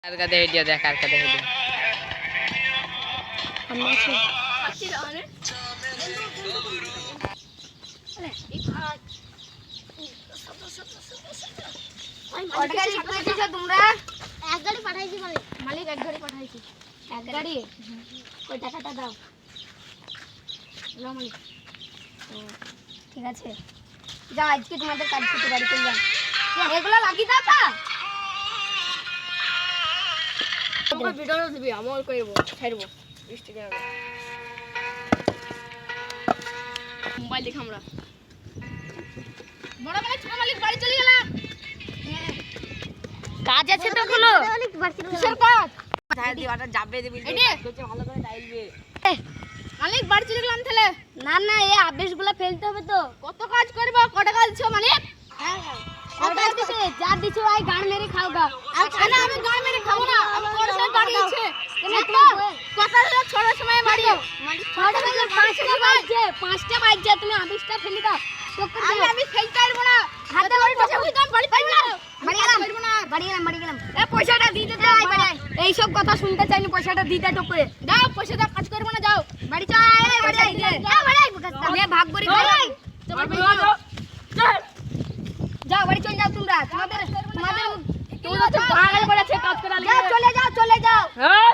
কার কাছে ভিডিও দেখ কার কাছে ভিডিও আমি আছি তোমরা এক গাড়ি পাঠাইছি মালিক এক গাড়ি পাঠাইছি এক গাড়ি ওই টাকাটা দাও নাও মালিক ঠিক আছে যা আজকে তোমাদের কাজ করতে বাড়ি চলে যাও এগুলো লাগি দাও তা তোমাকে ভিডিও দিবি আমল কইবো ছাড়বো ইনস্টাগ্রামে মোবাইল দেখে আমরা বড় মালিক ছোট মালিক বাড়ি চলে গেলাম কাজ আছে তো গুলো কিসের কাজ ধার দিওয়াটা যাবে দিবি এডি তোকে ভালো করে ডাইলবে মালিক বাড়ি চলে গেলাম তাহলে না না এই আবেশগুলো ফেলতে হবে তো কত কাজ করবা কত কাজ দিছো মালিক আর কাজ দিছে যা দিছো আই গান মেরে খাও গা না আমি গান মেরে খাবো না আমি তোর সাথে বাড়ি আছে তুমি তো কথা হলো ছোট সময় বাড়ি ছটা বাজে 5টা বাজে তুমি আবেশটা ফেলে দাও আমি ফেলতে পারবো না হাতে করে বসে বাড়ি পাইবো না বাড়ি গেলাম এ পয়সাটা দিতে দে এই সব কথা শুনতে চাইনি পয়সাটা দিতে তো করে দাও পয়সা দাও কাজ করবো না যাও বাড়ি চল বাড়ি আমি ভাগ করে খাই তোমার যাও বাড়ি চলে যাও তোমরা তোমাদের তোমাদের পাগল করেছে কাজ করা চলে যাও হ্যাঁ